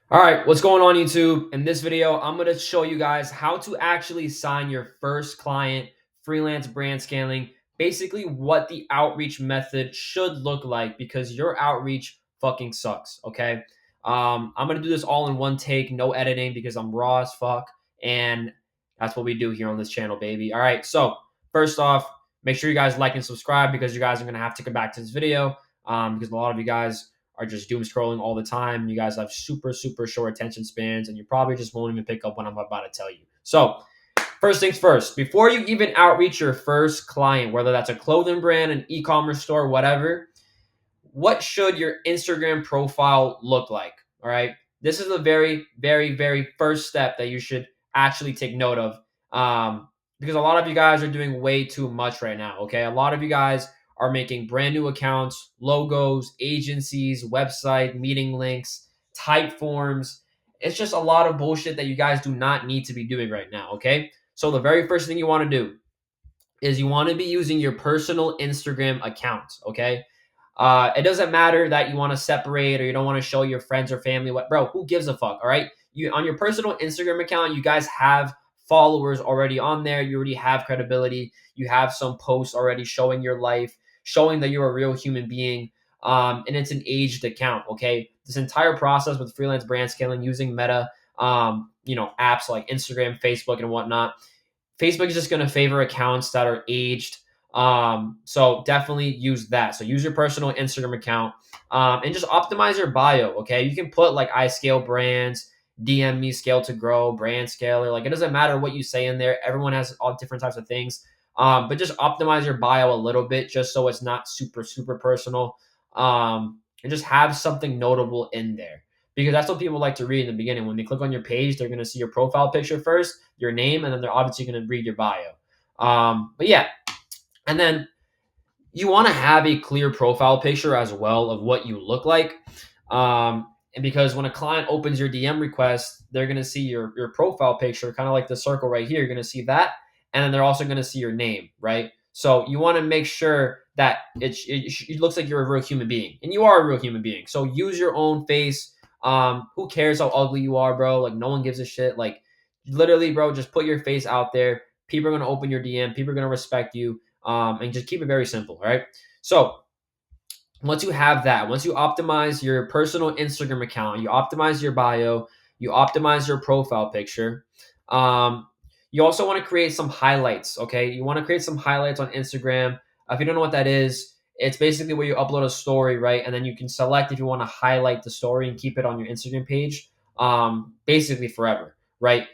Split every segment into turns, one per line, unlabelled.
All right, what's going on YouTube? In this video, I'm going to show you guys how to actually sign your first client, freelance brand scaling, basically what the outreach method should look like because your outreach fucking sucks, okay? I'm going to do this all in one take, no editing because I'm raw as fuck, and that's what we do here on this channel, baby. All right, so first off, make sure you guys like and subscribe because you guys are going to have to come back to this video because a lot of you guys are just doom scrolling all the time. You guys have super short attention spans, and you probably just won't even pick up what I'm about to tell you. So, first things first, before you even outreach your first client, whether that's a clothing brand, an e-commerce store, whatever, what should your Instagram profile look like? All right. This is the very first step that you should actually take note of. Because a lot of you guys are doing way too much right now. Okay. A lot of you guys are making brand new accounts, logos, agencies, website, meeting links, type forms. It's just a lot of bullshit that you guys do not need to be doing right now. Okay. So the very first thing you want to do is you want to be using your personal Instagram account. Okay. It doesn't matter that you want to separate or you don't want to show your friends or family what, bro, who gives a fuck? All right. You on your personal Instagram account, you guys have followers already on there. You already have credibility. You have some posts already showing your life, showing that you're a real human being. And it's an aged account. Okay. This entire process with freelance brand scaling using Meta, apps like Instagram, Facebook, and whatnot. Facebook is just going to favor accounts that are aged. So definitely use that. So use your personal Instagram account and just optimize your bio. Okay. You can put like I scale brands, DM me, scale to grow, brand scaler. Like it doesn't matter what you say in there. Everyone has all different types of things. But just optimize your bio a little bit just so it's not super personal. And just have something notable in there because that's what people like to read in the beginning. When they click on your page, they're going to see your profile picture first, your name, and then they're obviously going to read your bio. But yeah, and then you want to have a clear profile picture as well of what you look like. And because when a client opens your DM request, they're going to see your profile picture, kind of like the circle right here. You're going to see that. And then they're also going to see your name, right? So you want to make sure that it looks like you're a real human being. And you are a real human being. So use your own face. Who cares how ugly you are, bro? Like, no one gives a shit. Like, literally, bro, just put your face out there. People are going to open your DM. People are going to respect you and just keep it very simple. All right. So once you have that, once you optimize your personal Instagram account, you optimize your bio, you optimize your profile picture. You also want to create some highlights. Okay. You want to create some highlights on Instagram. If you don't know what that is, it's basically where you upload a story, right? And then you can select if you want to highlight the story and keep it on your Instagram page, basically forever, right?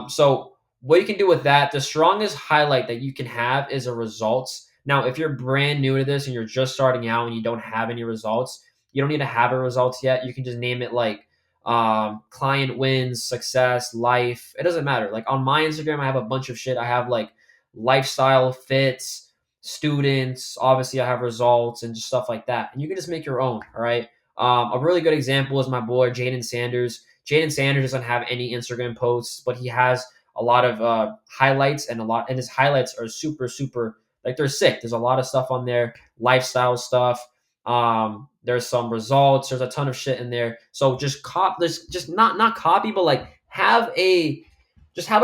So what you can do with that, the strongest highlight that you can have is a results. Now, if you're brand new to this and you're just starting out and you don't have any results, you don't need to have a results yet. You can just name it like client wins, success, life. It doesn't matter. Like on my Instagram, I have a bunch of shit. I have like lifestyle, fits, students. Obviously, I have results and just stuff like that. And you can just make your own. All right. A really good example is my boy Jaden Sanders. Jaden Sanders doesn't have any Instagram posts, but he has a lot of highlights and his highlights are super like they're sick. There's a lot of stuff on there, lifestyle stuff. There's some results. There's a ton of shit in there. So just there's just not copy, but like have a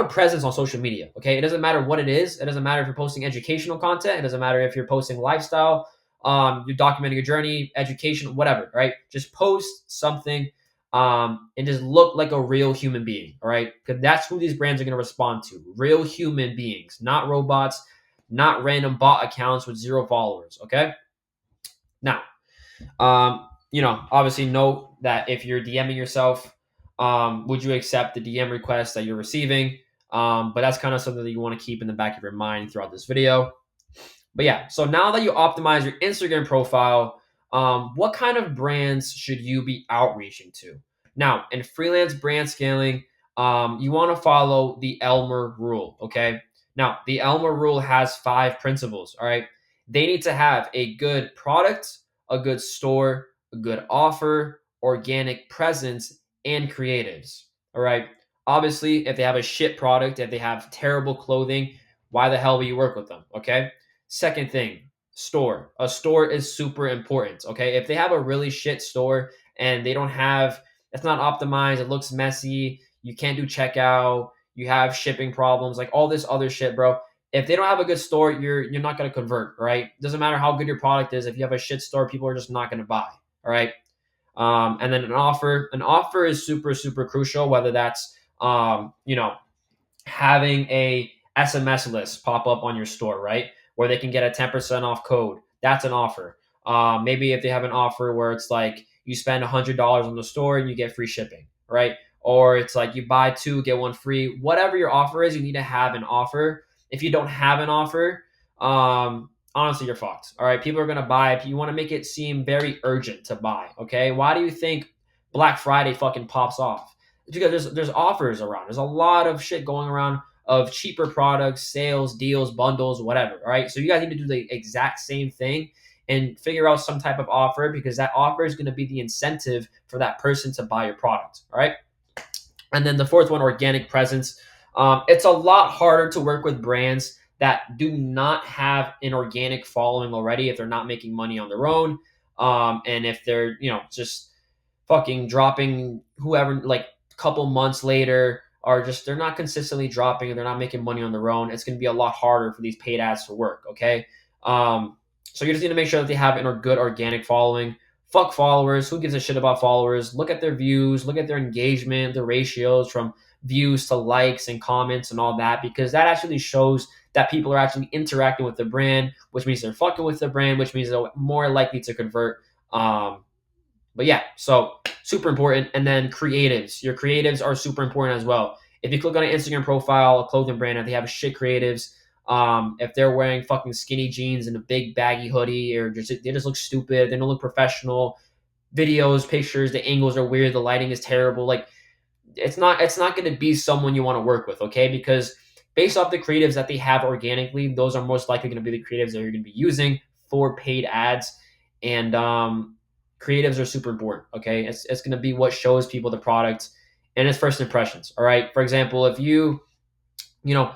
presence on social media. Okay, it doesn't matter what it is. It doesn't matter if you're posting educational content. It doesn't matter if you're posting lifestyle. You're documenting your journey, education, whatever. Right? Just post something and just look like a real human being. All right, because that's who these brands are going to respond to: real human beings, not robots, not random bot accounts with zero followers. Okay. Now, obviously note that if you're DMing yourself, would you accept the DM request that you're receiving? But that's kind of something that you want to keep in the back of your mind throughout this video. But yeah, so now that you optimize your Instagram profile, what kind of brands should you be outreaching to? Now, in freelance brand scaling, you want to follow the Elmer rule. Okay. Now, the Elmer rule has 5 principles. All right. They need to have a good product, a good store, a good offer, organic presence, and creatives. All right. Obviously, if they have a shit product, if they have terrible clothing, why the hell will you work with them? Okay. Second thing, store. A store is super important. Okay. If they have a really shit store and they don't have it's not optimized, it looks messy, you can't do checkout, you have shipping problems, like all this other shit, bro. If they don't have a good store, you're not going to convert, right? Doesn't matter how good your product is. If you have a shit store, people are just not going to buy, all right? And then an offer is super, super crucial, whether that's, having a SMS list pop up on your store, right? Where they can get a 10% off code. That's an offer. Maybe if they have an offer where it's like you spend $100 on the store and you get free shipping, right? Or it's like you buy two, get one free. Whatever your offer is, you need to have an offer. If you don't have an offer, honestly, you're fucked. All right. People are going to buy. You want to make it seem very urgent to buy. Okay. Why do you think Black Friday fucking pops off? It's because there's offers around. There's a lot of shit going around of cheaper products, sales, deals, bundles, whatever. All right. So you guys need to do the exact same thing and figure out some type of offer, because that offer is going to be the incentive for that person to buy your product. All right. And then the fourth one, organic presence. It's a lot harder to work with brands that do not have an organic following already if they're not making money on their own. And if they're, just fucking dropping whoever like a couple months later, or just they're not consistently dropping and they're not making money on their own, it's going to be a lot harder for these paid ads to work. Okay. So you just need to make sure that they have a good organic following. Fuck followers. Who gives a shit about followers? Look at their views, look at their engagement, the ratios from views to likes and comments and all that, because that actually shows that people are actually interacting with the brand, which means they're fucking with the brand, which means they're more likely to convert. But yeah, so super important. And then creatives. Your creatives are super important as well. If you click on an Instagram profile, a clothing brand, and they have shit creatives, if they're wearing fucking skinny jeans and a big baggy hoodie, or they just look stupid, they don't look professional. Videos, pictures, the angles are weird, the lighting is terrible. Like it's not going to be someone you want to work with, okay? Because based off the creatives that they have organically, those are most likely going to be the creatives that you're going to be using for paid ads. And creatives are super important, okay? It's going to be what shows people the product and its first impressions, all right? For example, if you know,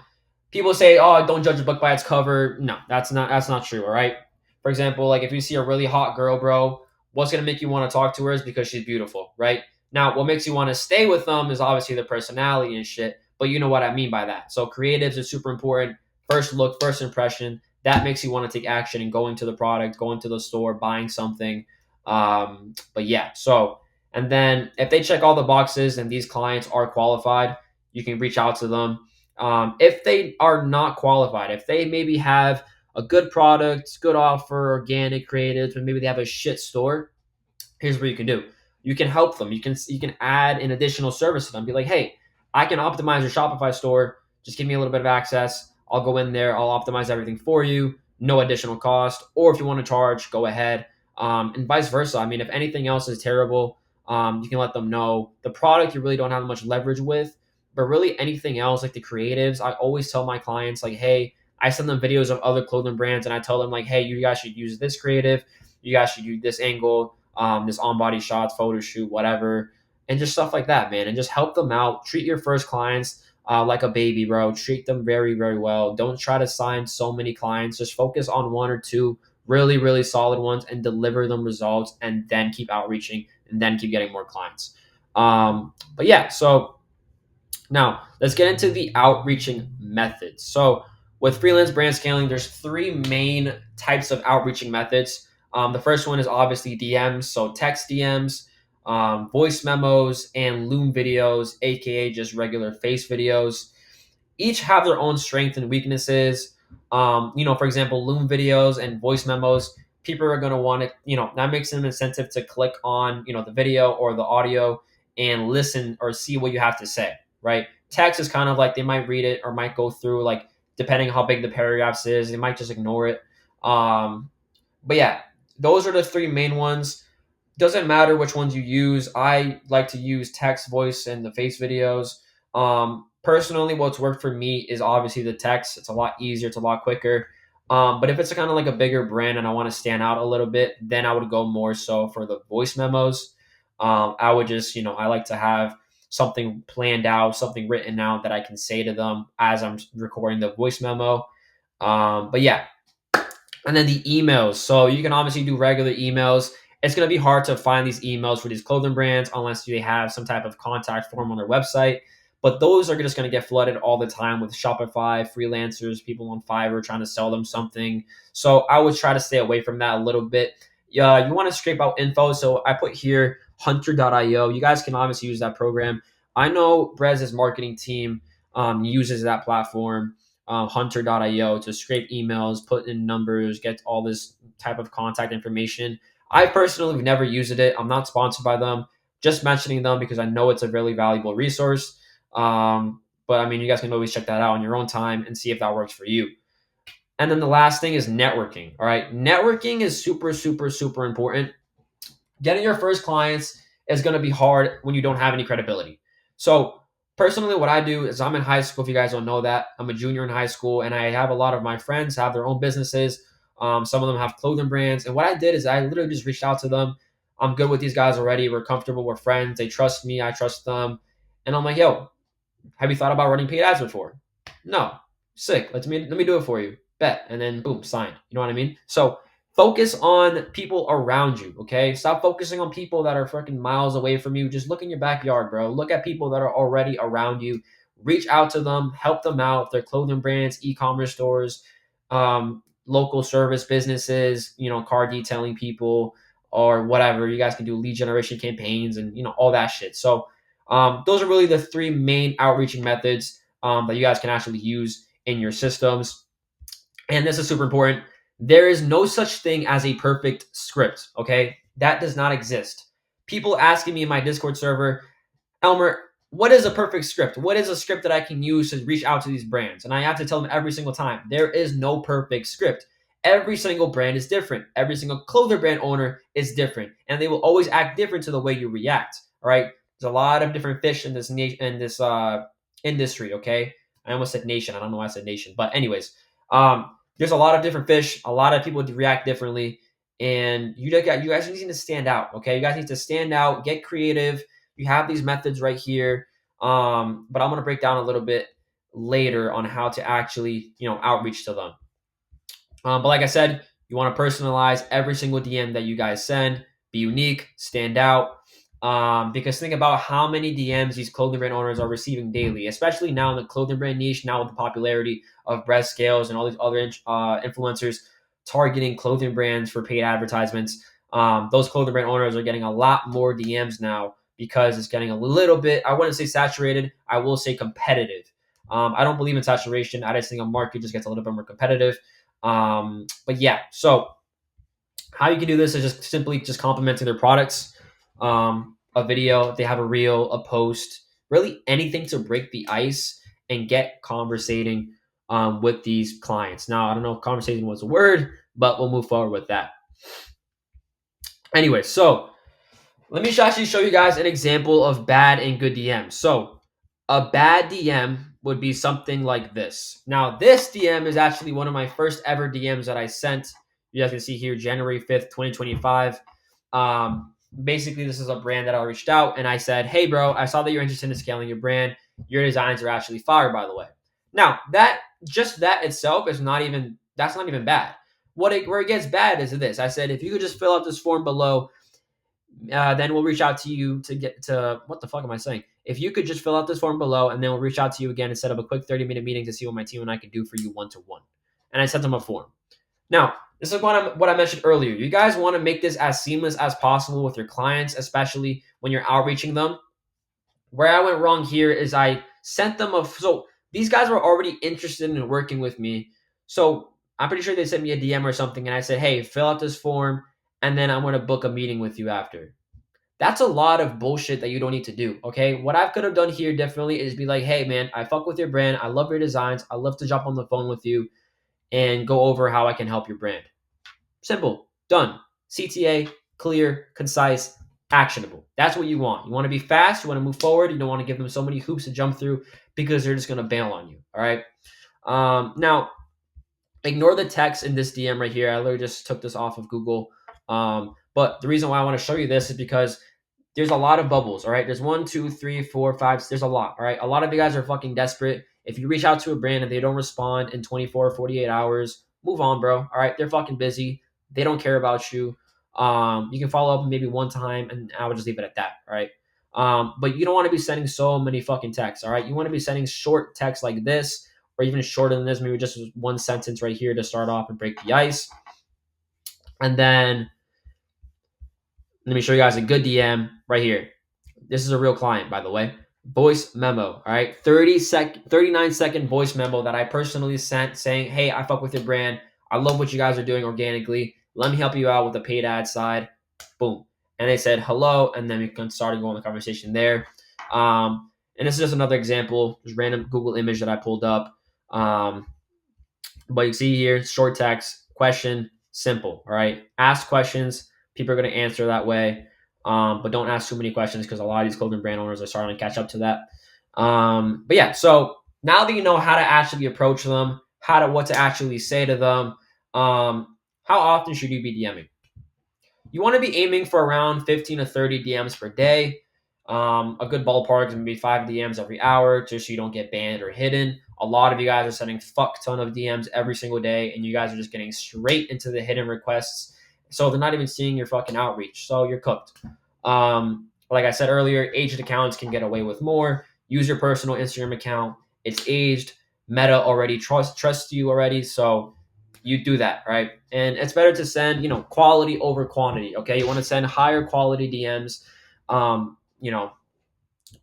people say, "Oh, don't judge a book by its cover." No, that's not true. All right. For example, like if you see a really hot girl, bro, what's gonna make you want to talk to her is because she's beautiful, right? Now, what makes you want to stay with them is obviously their personality and shit. But you know what I mean by that. So creatives are super important. First look, first impression. That makes you want to take action and go into the product, go into the store, buying something. But yeah, so and then if they check all the boxes and these clients are qualified, you can reach out to them. If they are not qualified, if they maybe have a good product, good offer, organic, creative, but maybe they have a shit store, here's what you can do. You can help them. You can add an additional service to them. Be like, hey, I can optimize your Shopify store. Just give me a little bit of access. I'll go in there. I'll optimize everything for you. No additional cost. Or if you want to charge, go ahead. And vice versa. I mean, if anything else is terrible, you can let them know. The product you really don't have much leverage with, but really anything else like the creatives, I always tell my clients like, hey, I send them videos of other clothing brands and I tell them like, hey, you guys should use this creative. You guys should use this angle, this on body shots, photo shoot, whatever, and just stuff like that, man. And just help them out. Treat your first clients like a baby, bro. Treat them very, very well. Don't try to sign so many clients. Just focus on one or two really, really solid ones and deliver them results, and then keep outreaching and then keep getting more clients. But yeah, so now let's get into the outreaching methods. So with freelance brand scaling, there's three main types of outreaching methods. The first one is obviously DMs, so text DMs, voice memos, and Loom videos, aka just regular face videos. Each have their own strengths and weaknesses. For example, Loom videos and voice memos, people are going to want to, that makes them incentive to click on, the video or the audio and listen or see what you have to say, right? Text is kind of like they might read it or might go through, like, depending on how big the paragraphs is, they might just ignore it. But yeah, those are the three main ones. Doesn't matter which ones you use. I like to use text, voice, and the face videos. Personally, what's worked for me is obviously the text. It's a lot easier. It's a lot quicker. But if it's kind of like a bigger brand and I want to stand out a little bit, then I would go more so for the voice memos. I would just, I like to have something planned out, something written out that I can say to them as I'm recording the voice memo. But yeah, and then the emails. So you can obviously do regular emails. It's going to be hard to find these emails for these clothing brands unless they have some type of contact form on their website. But those are just going to get flooded all the time with Shopify, freelancers, people on Fiverr trying to sell them something. So I would try to stay away from that a little bit. Yeah, you want to scrape out info. So I put here hunter.io. You guys can obviously use that program. I know Brez's marketing team uses that platform, hunter.io, to scrape emails, put in numbers, get all this type of contact information. I personally have never used it. I'm not sponsored by them. Just mentioning them because I know it's a really valuable resource. But I mean, you guys can always check that out on your own time and see if that works for you. And then the last thing is networking. All right. Networking is super, super, super important. Getting your first clients is going to be hard when you don't have any credibility. So, personally, what I do is I'm in high school. If you guys don't know that, I'm a junior in high school, and I have a lot of my friends have their own businesses. Some of them have clothing brands. And what I did is I literally just reached out to them. I'm good with these guys already. We're comfortable. We're friends. They trust me. I trust them. And I'm like, yo, have you thought about running paid ads before? No. Sick. Let me do it for you. Bet. And then boom, signed. You know what I mean? So focus on people around you. Okay. Stop focusing on people that are freaking miles away from you. Just look in your backyard, bro. Look at people that are already around you. Reach out to them, help them out. Their clothing brands, e-commerce stores, local service businesses, car detailing people or whatever. You guys can do lead generation campaigns and all that shit. So those are really the three main outreaching methods that you guys can actually use in your systems. And this is super important. There is no such thing as a perfect script, okay? That does not exist. People asking me in my Discord server, Elmer, what is a perfect script? What is a script that I can use to reach out to these brands? And I have to tell them every single time, there is no perfect script. Every single brand is different. Every single clothing brand owner is different, and they will always act different to the way you react. All right. There's a lot of different fish in this industry. Okay. I almost said nation. I don't know why I said nation, but anyways, there's a lot of different fish. A lot of people react differently, and you guys need to stand out. Okay. You guys need to stand out. Get creative. You have these methods right here, but I'm going to break down a little bit later on how to actually outreach to them. But like I said, you want to personalize every single DM that you guys send, be unique, stand out. Because think about how many DMs these clothing brand owners are receiving daily, especially now in the clothing brand niche, now with the popularity of Breast Scales and all these other influencers targeting clothing brands for paid advertisements. Those clothing brand owners are getting a lot more DMs now because it's getting a little bit, I wouldn't say saturated, I will say competitive. I don't believe in saturation. I just think a market just gets a little bit more competitive. But yeah, so how you can do this is just simply just complimenting their products, a video, if they have a reel, a post, really anything to break the ice and get conversating with these clients. Now, I don't know if conversation was a word, but we'll move forward with that. Anyway, so let me actually show you guys an example of bad and good DMs. So a bad DM would be something like this. Now, this DM is actually one of my first ever DMs that I sent. You guys can see here, January 5th, 2025. Basically, this is a brand that I reached out and I said, hey, bro, I saw that you're interested in scaling your brand. Your designs are actually fire, by the way. Now, that itself is that's not even bad. Where it gets bad is this. I said, if you could just fill out this form below, then we'll reach out to you to get to what the fuck am I saying? If you could just fill out this form below, and then we'll reach out to you again and set up a quick 30-minute meeting to see what my team and I can do for you one-to-one. And I sent them a form. Now, this is what I mentioned earlier. You guys want to make this as seamless as possible with your clients, especially when you're outreaching them. Where I went wrong here is I sent them so these guys were already interested in working with me. So I'm pretty sure they sent me a DM or something, and I said, hey, fill out this form, and then I'm going to book a meeting with you after. That's a lot of bullshit that you don't need to do, okay? What I could have done here differently is be like, hey, man, I fuck with your brand. I love your designs. I love to jump on the phone with you and go over how I can help your brand. Simple. Done. CTA, clear, concise, actionable. That's what you want. You want to be fast. You want to move forward. You don't want to give them so many hoops to jump through because they're just going to bail on you, all right? Now, ignore the text in this DM right here. I literally just took this off of Google. But the reason why I want to show you this is because there's a lot of bubbles, all right? There's 1, 2, 3, 4, 5. There's a lot, all right? A lot of you guys are fucking desperate. If you reach out to a brand and they don't respond in 24, 48 hours, move on, bro, all right? They're fucking busy. They don't care about you. You can follow up maybe one time, and I would just leave it at that. All right. But you don't want to be sending so many fucking texts. All right. You want to be sending short text like this, or even shorter than this, maybe just one sentence right here to start off and break the ice. And then let me show you guys a good DM right here. This is a real client, by the way. Voice memo. All right. 39-second voice memo that I personally sent saying, hey, I fuck with your brand. I love what you guys are doing organically. Let me help you out with the paid ad side. Boom. And they said hello, and then we can start going the conversation there. And this is just another example, just random Google image that I pulled up. But you see here, short text, question, simple. All right. Ask questions. People are going to answer that way. But don't ask too many questions because a lot of these clothing brand owners are starting to catch up to that. But yeah, so now that you know how to actually approach them, what to actually say to them, how often should you be DMing? You want to be aiming for around 15 to 30 DMs per day. A good ballpark is going to be 5 DMs every hour just so you don't get banned or hidden. A lot of you guys are sending fuck ton of DMs every single day, and you guys are just getting straight into the hidden requests. So they're not even seeing your fucking outreach. So you're cooked. Like I said earlier, aged accounts can get away with more. Use your personal Instagram account. It's aged. Meta already trusts you already. So you do that, right? And it's better to send, quality over quantity. Okay, you want to send higher quality DMs,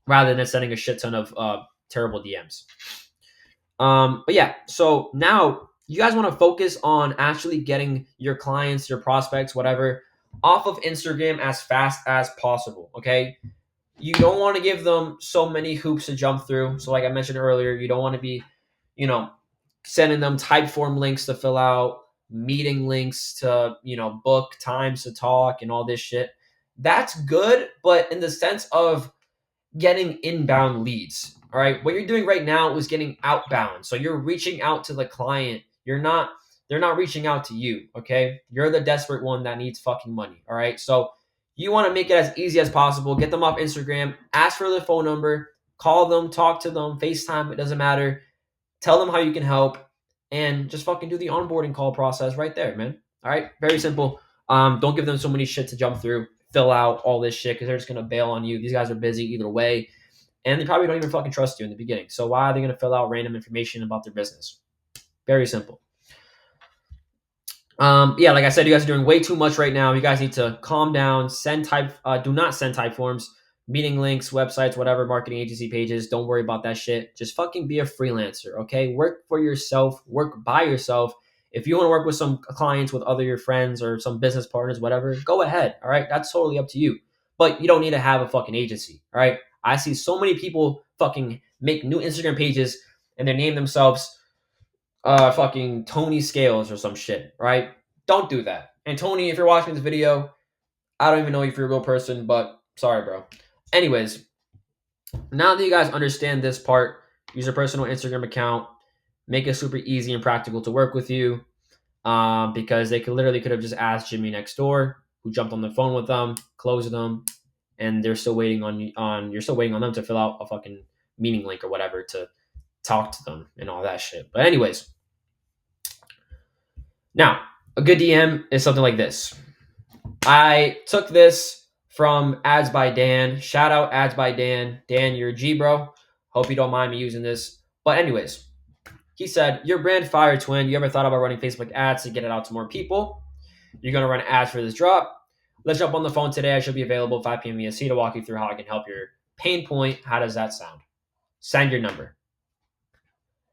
rather than sending a shit ton of terrible DMs. But yeah, so now you guys want to focus on actually getting your clients, your prospects, whatever, off of Instagram as fast as possible. Okay, you don't want to give them so many hoops to jump through. So like I mentioned earlier, you don't want to be, sending them type form links to fill out, meeting links to, book times to talk and all this shit. That's good, but in the sense of getting inbound leads. All right. What you're doing right now is getting outbound. So you're reaching out to the client. They're not reaching out to you. Okay. You're the desperate one that needs fucking money. All right. So you want to make it as easy as possible. Get them off Instagram, ask for their phone number, call them, talk to them, FaceTime. It doesn't matter. Tell them how you can help, and just fucking do the onboarding call process right there, man. All right. Very simple. Don't give them so many shit to jump through, fill out all this shit because they're just going to bail on you. These guys are busy either way, and they probably don't even fucking trust you in the beginning. So why are they going to fill out random information about their business? Very simple. Yeah, like I said, you guys are doing way too much right now. You guys need to calm down. Do not send type forms, meeting links, websites, whatever, marketing agency pages. Don't worry about that shit. Just fucking be a freelancer, okay? Work for yourself. Work by yourself. If you want to work with some clients, with other your friends or some business partners, whatever, go ahead. All right, that's totally up to you. But you don't need to have a fucking agency. All right. I see so many people fucking make new Instagram pages and they name themselves fucking Tony Scales or some shit, right? Don't do that. And Tony, if you're watching this video, I don't even know if you're a real person, but sorry, bro. Anyways, now that you guys understand this part, use your personal Instagram account, make it super easy and practical to work with you, because they could have just asked Jimmy next door, who jumped on the phone with them, closed them, and they're still waiting you're still waiting on them to fill out a fucking meeting link or whatever to talk to them and all that shit. But anyways, now a good DM is something like this. I took this from Ads by Dan. Shout out Ads by Dan. Dan, you're a G, bro. Hope you don't mind me using this. But anyways, he said, your brand fire twin. You ever thought about running Facebook ads to get it out to more people? You're going to run ads for this drop. Let's jump on the phone today. I should be available 5 p.m. EST to walk you through how I can help your pain point. How does that sound? Send your number.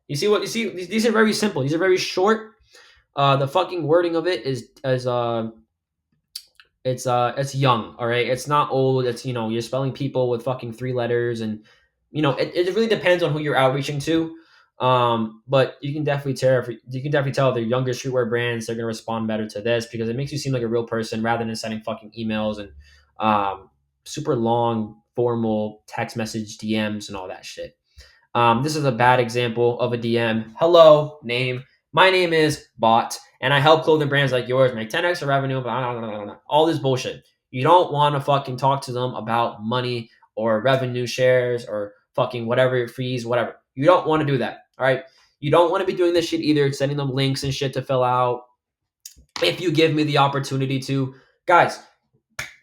You see? These are very simple. These are very short. The fucking wording of it is it's young. All right, it's not old. It's you're spelling people with fucking 3 letters, and it really depends on who you're outreaching to. But you can definitely tell they're younger streetwear brands. They're gonna respond better to this because it makes you seem like a real person rather than sending fucking emails and super long formal text message DMs and all that shit. This is a bad example of a DM. Hello, name. My name is Bot, and I help clothing brands like yours make 10x of revenue. Blah, blah, blah, blah. All this bullshit. You don't want to fucking talk to them about money or revenue shares or fucking whatever fees, whatever. You don't want to do that. All right. You don't want to be doing this shit either, sending them links and shit to fill out. If you give me the opportunity to, Guys,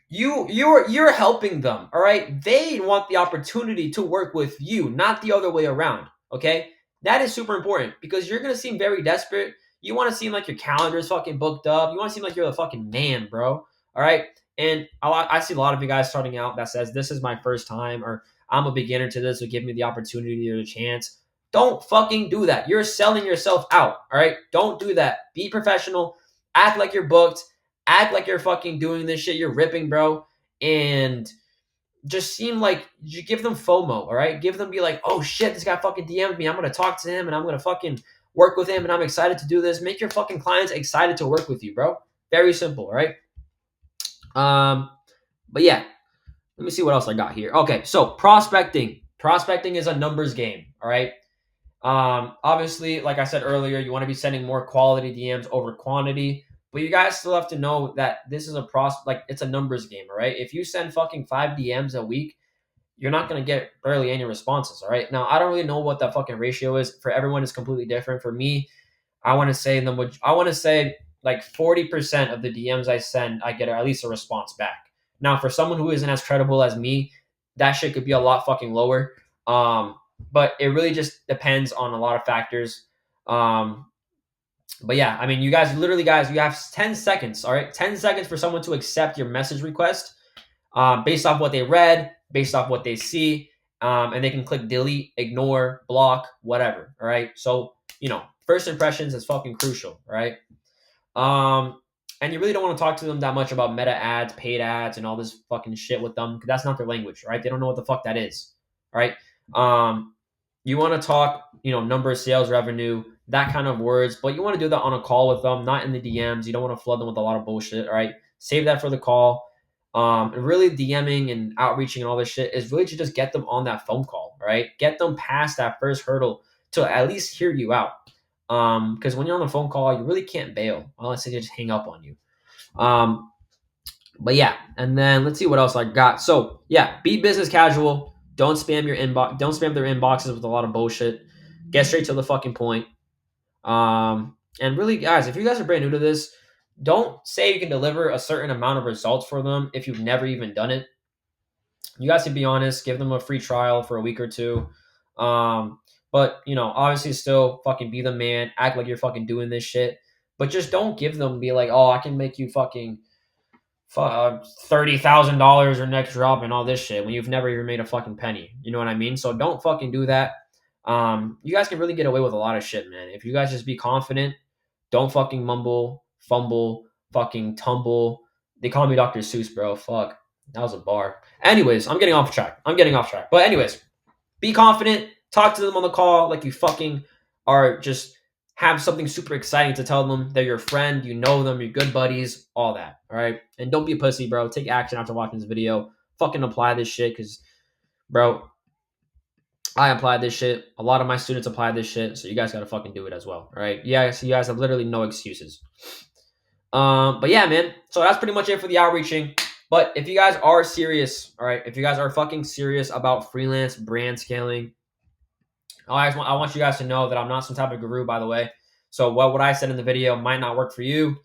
you're helping them, all right? They want the opportunity to work with you, not the other way around, okay? That is super important because you're gonna seem very desperate. You want to seem like your calendar is fucking booked up. You want to seem like you're the fucking man, bro. All right. And I see a lot of you guys starting out that says this is my first time or I'm a beginner to this, so give me the opportunity or the chance. Don't fucking do that. You're selling yourself out. All right. Don't do that. Be professional. Act like you're booked. Act like you're fucking doing this shit. You're ripping, bro. And just seem like you give them FOMO, all right? Give them be like, oh shit, this guy fucking DM'd me. I'm gonna talk to him and I'm gonna fucking work with him and I'm excited to do this. Make your fucking clients excited to work with you, bro. Very simple, right? But yeah, let me see what else I got here. Okay, so prospecting. Prospecting is a numbers game, all right? Obviously, like I said earlier, you want to be sending more quality DMs over quantity, but you guys still have to know that this is like it's a numbers game, all right? If you send fucking 5 DMs a week, you're not going to get barely any responses, all right? Now, I don't really know what that fucking ratio is. For everyone, it's completely different. For me, I want to say like 40% of the DMs I send, I get at least a response back. Now, for someone who isn't as credible as me, that shit could be a lot fucking lower. But it really just depends on a lot of factors. But yeah, I mean, you guys, you have 10 seconds, all right? 10 seconds for someone to accept your message request based off what they read, based off what they see, and they can click delete, ignore, block, whatever. All right. So, first impressions is fucking crucial. Right. And you really don't want to talk to them that much about meta ads, paid ads, and all this fucking shit with them because that's not their language. Right. They don't know what the fuck that is. All right. You want to talk, number of sales revenue, that kind of words, but you want to do that on a call with them, not in the DMs. You don't want to flood them with a lot of bullshit. All right. Save that for the call. And really DMing and outreaching and all this shit is really to just get them on that phone call, right? Get them past that first hurdle to at least hear you out. Because when you're on the phone call, you really can't bail unless they just hang up on you. But yeah, and then let's see what else I got. So yeah, be business casual. Don't spam your inbox. Don't spam their inboxes with a lot of bullshit. Get straight to the fucking point. And really, guys, if you guys are brand new to this, don't say you can deliver a certain amount of results for them if you've never even done it. You guys can be honest, give them a free trial for a week or two. But obviously still fucking be the man, act like you're fucking doing this shit. But just don't give them be like, oh, I can make you fucking $30,000 or next drop and all this shit when you've never even made a fucking penny. You know what I mean? So don't fucking do that. You guys can really get away with a lot of shit, man. If you guys just be confident, don't fucking mumble, fumble, fucking tumble. They call me Dr. Seuss, bro. Fuck. That was a bar. Anyways, I'm getting off track. But anyways, be confident. Talk to them on the call like you fucking are just have something super exciting to tell them. They're your friend. You know them. You're good buddies. All that. All right? And don't be a pussy, bro. Take action after watching this video. Fucking apply this shit because, bro, I applied this shit. A lot of my students applied this shit. So you guys got to fucking do it as well. All right? Yeah, so you guys have literally no excuses. But yeah, man. So that's pretty much it for the outreaching. But if you guys are serious, all right, if you guys are fucking serious about freelance brand scaling, I want you guys to know that I'm not some type of guru, by the way. So what I said in the video might not work for you.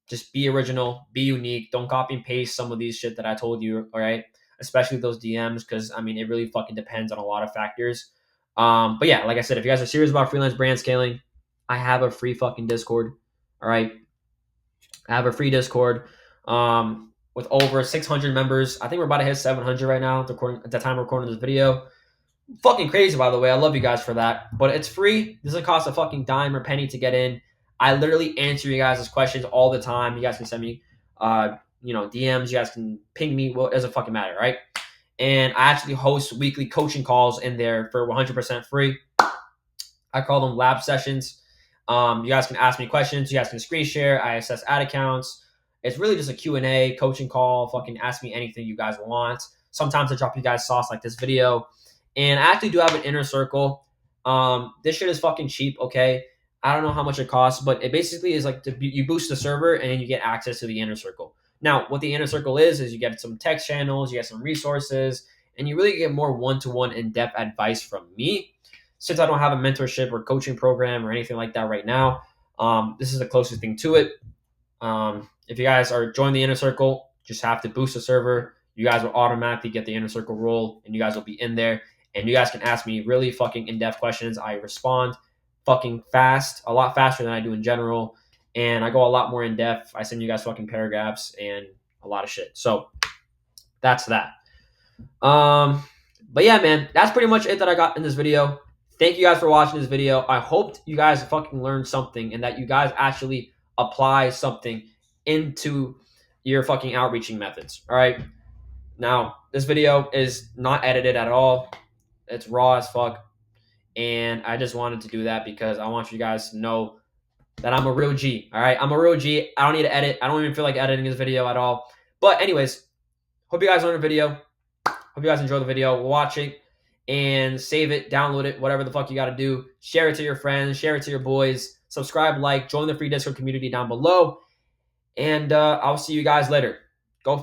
Just be original, be unique. Don't copy and paste some of these shit that I told you, all right? Especially those DMs, because, I mean, it really fucking depends on a lot of factors. But yeah, like I said, if you guys are serious about freelance brand scaling, I have a free fucking Discord, all right? I have a free Discord with over 600 members. I think we're about to hit 700 right now at the time of recording this video. Fucking crazy, by the way. I love you guys for that. But it's free. This doesn't cost a fucking dime or penny to get in. I literally answer you guys' questions all the time. You guys can send me, DMs. You guys can ping me. Well, it doesn't fucking matter, right? And I actually host weekly coaching calls in there for 100% free. I call them lab sessions. You guys can ask me questions. You guys can screen share. I assess ad accounts. It's really just a Q&A, coaching call. Fucking ask me anything you guys want. Sometimes I drop you guys sauce like this video. And I actually do have an inner circle. This shit is fucking cheap, okay? I don't know how much it costs, but it basically is like you boost the server and you get access to the inner circle. Now, what the inner circle is you get some text channels, you get some resources, and you really get more one-to-one in-depth advice from me. Since I don't have a mentorship or coaching program or anything like that right now, this is the closest thing to it. If you guys are joining the inner circle, just have to boost the server. You guys will automatically get the inner circle role, and you guys will be in there. And you guys can ask me really fucking in-depth questions. I respond fucking fast, a lot faster than I do in general. And I go a lot more in depth. I send you guys fucking paragraphs and a lot of shit. So that's that. But yeah, man, that's pretty much it that I got in this video. Thank you guys for watching this video. I hope you guys fucking learned something and that you guys actually apply something into your fucking outreaching methods. All right. Now, this video is not edited at all. It's raw as fuck. And I just wanted to do that because I want you guys to know that I'm a real G. All right. I'm a real G. I don't need to edit. I don't even feel like editing this video at all. But anyways, hope you guys learned the video. Hope you guys enjoy the video watching and save it, download it, whatever the fuck you got to do. Share it to your friends, share it to your boys, subscribe, like, join the free Discord community down below. And I'll see you guys later. Go